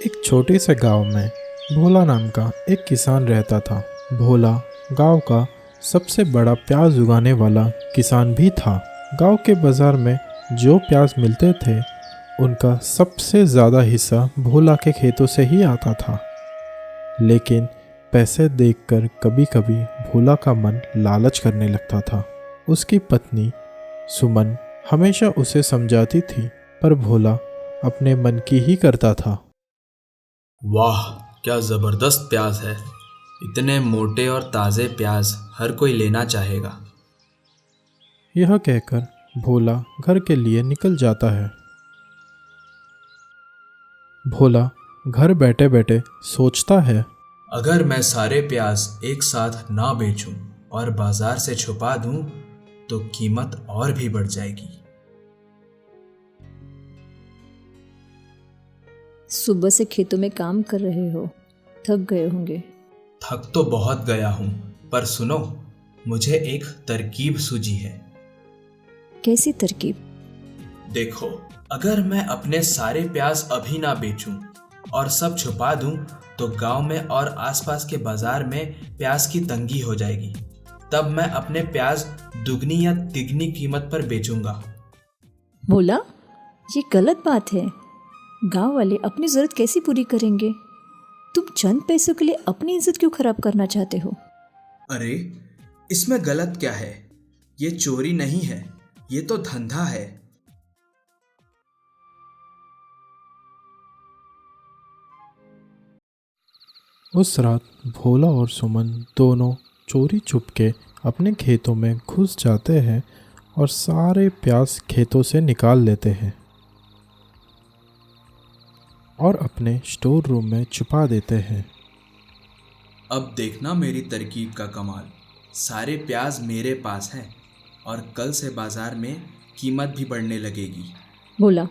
एक छोटे से गांव में भोला नाम का एक किसान रहता था। भोला गांव का सबसे बड़ा प्याज उगाने वाला किसान भी था। गांव के बाजार में जो प्याज मिलते थे उनका सबसे ज़्यादा हिस्सा भोला के खेतों से ही आता था। लेकिन पैसे देखकर कभी कभी भोला का मन लालच करने लगता था। उसकी पत्नी सुमन हमेशा उसे समझाती थी, पर भोला अपने मन की ही करता था। वाह, क्या ज़बरदस्त प्याज है। इतने मोटे और ताज़े प्याज हर कोई लेना चाहेगा। यह कहकर भोला घर के लिए निकल जाता है। भोला घर बैठे बैठे सोचता है, अगर मैं सारे प्याज एक साथ ना बेचूं और बाजार से छुपा दूं तो कीमत और भी बढ़ जाएगी। सुबह से खेतों में काम कर रहे हो, थक गए होंगे। थक तो बहुत गया हूं, पर सुनो, मुझे एक तरकीब सूझी है। कैसी तरकीब? देखो, अगर मैं अपने सारे प्याज अभी ना बेचूं और सब छुपा दूं तो गांव में और आसपास के बाजार में प्याज की तंगी हो जाएगी। तब मैं अपने प्याज दुगनी या तिगनी कीमत पर बेचूंगा। बोला, ये गलत बात है। गांव वाले अपनी जरूरत कैसे पूरी करेंगे? तुम चंद पैसों के लिए अपनी इज्जत क्यों खराब करना चाहते हो? अरे, इसमें गलत क्या है? ये चोरी नहीं है, ये तो धंधा है। उस रात भोला और सुमन दोनों चोरी चुपके अपने खेतों में घुस जाते हैं और सारे प्याज खेतों से निकाल लेते हैं और अपने स्टोर रूम में छुपा देते हैं। अब देखना मेरी तरकीब का कमाल। सारे प्याज मेरे पास हैं और कल से बाजार में कीमत भी बढ़ने लगेगी। बोला,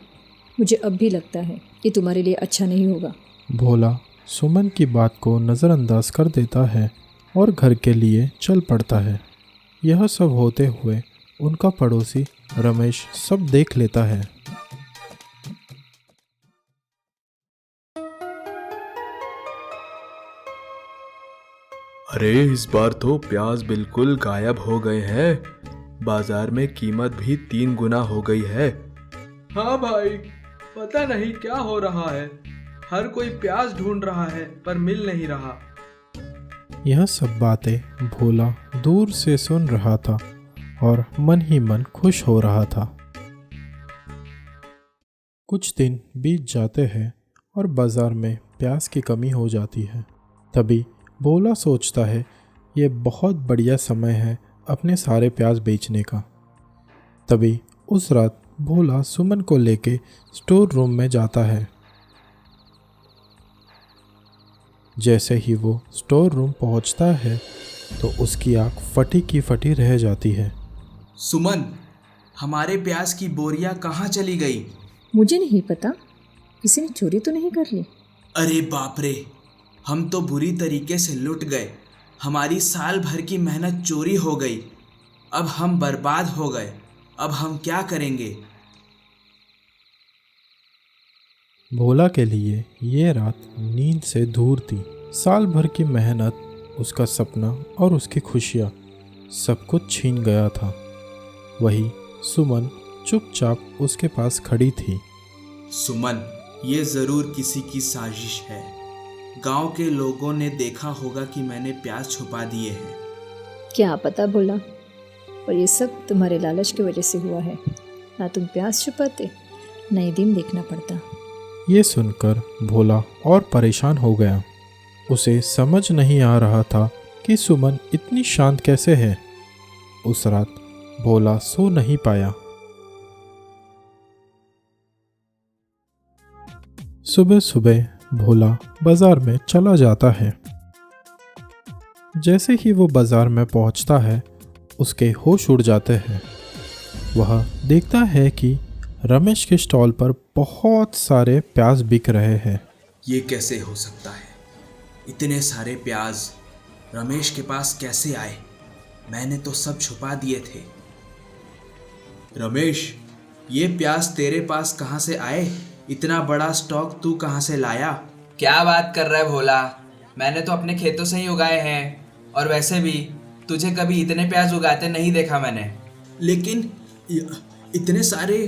मुझे अब भी लगता है कि तुम्हारे लिए अच्छा नहीं होगा। भोला सुमन की बात को नज़रअंदाज कर देता है और घर के लिए चल पड़ता है। यह सब होते हुए उनका पड़ोसी रमेश सब देख लेता है। अरे, इस बार तो प्याज बिल्कुल गायब हो गए हैं। बाजार में कीमत भी 3 गुना हो गई है। हाँ भाई, पता नहीं क्या हो रहा है। हर कोई प्याज ढूंढ रहा है पर मिल नहीं रहा। यह सब बातें भोला दूर से सुन रहा था और मन ही मन खुश हो रहा था। कुछ दिन बीत जाते हैं और बाजार में प्याज की कमी हो जाती है। तभी भोला सोचता है, ये बहुत बढ़िया समय है अपने सारे प्याज बेचने का। तभी उस रात भोला सुमन को लेके स्टोर रूम में जाता है। जैसे ही वो स्टोर रूम पहुंचता है तो उसकी आंख फटी की फटी रह जाती है। सुमन, हमारे प्याज की बोरियां कहाँ चली गई? मुझे नहीं पता, किसी ने चोरी तो नहीं कर ली? अरे बाप रे, हम तो बुरी तरीके से लुट गए। हमारी साल भर की मेहनत चोरी हो गई। अब हम बर्बाद हो गए। अब हम क्या करेंगे? भोला के लिए ये रात नींद से दूर थी। साल भर की मेहनत, उसका सपना और उसकी खुशियाँ सब कुछ छीन गया था। वही सुमन चुपचाप उसके पास खड़ी थी। सुमन, ये ज़रूर किसी की साजिश है। गांव के लोगों ने देखा होगा कि मैंने प्याज छुपा दिए हैं। क्या पता बोला, पर ये सब तुम्हारे लालच की वजह से हुआ है। ना तुम प्याज छुपाते, नए दिन देखना पड़ता। ये सुनकर भोला और परेशान हो गया। उसे समझ नहीं आ रहा था कि सुमन इतनी शांत कैसे है। उस रात भोला सो नहीं पाया। सुबह सुबह भोला बाजार में चला जाता है। जैसे ही वो बाजार में पहुंचता है, उसके होश उड़ जाते हैं। वह देखता है कि रमेश के स्टॉल पर बहुत सारे प्याज बिक रहे हैं। ये कैसे हो सकता है? इतने सारे प्याज रमेश के पास कैसे आए? मैंने तो सब छुपा दिए थे। रमेश, ये प्याज तेरे पास कहाँ से आए? इतना बड़ा स्टॉक तू कहाँ से लाया? क्या बात कर रहा है भोला? मैंने तो अपने खेतों से ही उगाए हैं, और वैसे भी तुझे कभी इतने प्याज उगाते नहीं देखा मैंने। लेकिन इतने सारे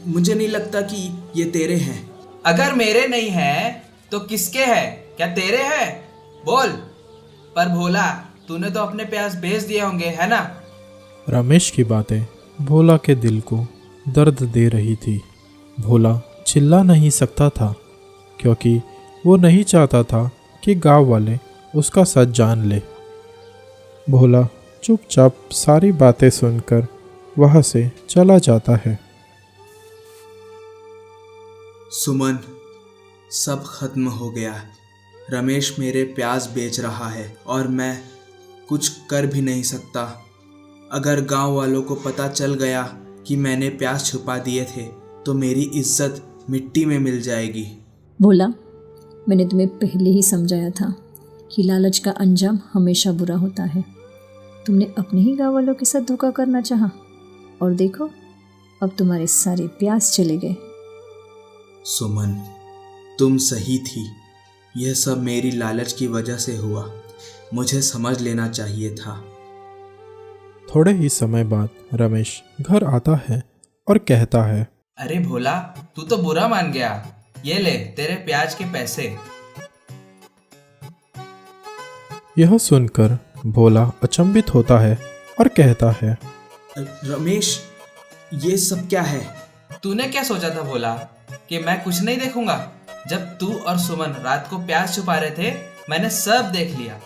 मुझे नहीं लगता कि ये तेरे हैं। अगर मेरे नहीं हैं तो किसके हैं? क्या तेरे हैं? बोल। पर भोला, तूने तो अपने प्याज बेच दिए होंगे, है ना? रमेश की बातें भोला के दिल को दर्द दे रही थी। भोला चिल्ला नहीं सकता था क्योंकि वो नहीं चाहता था कि गांव वाले उसका सच जान ले। भोला चुपचाप सारी बातें सुनकर वहाँ से चला जाता है। सुमन, सब खत्म हो गया। रमेश मेरे प्याज बेच रहा है और मैं कुछ कर भी नहीं सकता। अगर गांव वालों को पता चल गया कि मैंने प्याज छुपा दिए थे तो मेरी इज्जत मिट्टी में मिल जाएगी। भोला, मैंने तुम्हें पहले ही समझाया था कि लालच का अंजाम हमेशा बुरा होता है। तुमने अपने ही गाँव वालों के साथ धोखा करना चाहा, और देखो अब तुम्हारे सारे प्याज चले गए। सुमन, तुम सही थी। यह सब मेरी लालच की वजह से हुआ। मुझे समझ लेना चाहिए था। थोड़े ही समय बाद रमेश घर आता है और कहता है, अरे भोला, तू तो बुरा मान गया। ये ले तेरे प्याज के पैसे। यह सुनकर भोला अचंभित होता है और कहता है, रमेश, ये सब क्या है? तूने क्या सोचा था भोला, कि मैं कुछ नहीं देखूंगा? जब तू और सुमन रात को प्याज छुपा रहे थे, मैंने सब देख लिया।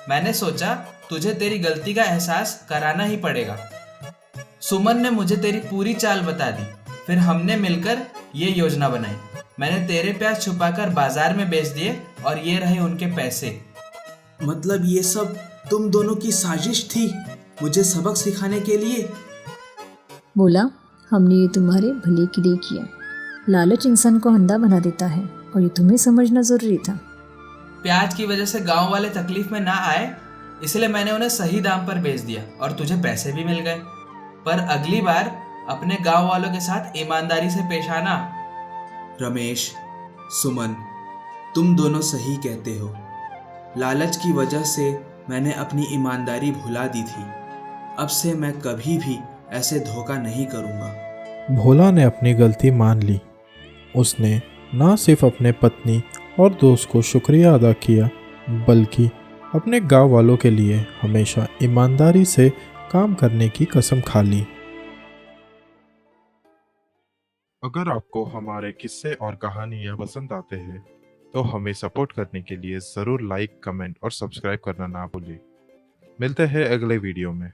मैंने सोचा तुझे तेरी गलती का एहसास कराना ही पड़ेगा। सुमन ने मुझे तेरी पूरी चाल बता दी, फिर हमने मिलकर ये योजना बनाई। मैंने तेरे प्याज छुपाकर बाजार में बेच दिए और ये रहे उनके पैसे। मतलब ये सब तुम दोनों की साजिश थी, मुझे सबक सिखाने के लिए? बोला, हमने ये तुम्हारे भले के लिए किया। लालच इंसान को अंधा बना देता है और ये तुम्हें समझना जरूरी था। प्याज की वजह से गांव वाले तकलीफ में ना आए, इसलिए मैंने उन्हें सही दाम पर बेच दिया और तुझे पैसे भी मिल गए। पर अगली बार अपने गांव वालों के साथ ईमानदारी से पेश आना। रमेश, सुमन, तुम दोनों सही कहते हो। लालच की वजह से मैंने अपनी ईमानदारी भुला दी थी। अब से मैं कभी भी ऐसे धोखा नहीं करूँगा। भोला ने अपनी गलती मान ली। उसने न सिर्फ अपने पत्नी और दोस्त को शुक्रिया अदा किया, बल्कि अपने गांव वालों के लिए हमेशा ईमानदारी से काम करने की कसम खा ली। अगर आपको हमारे किस्से और कहानियाँ पसंद आते हैं तो हमें सपोर्ट करने के लिए ज़रूर लाइक, कमेंट और सब्सक्राइब करना ना भूलिए। मिलते हैं अगले वीडियो में।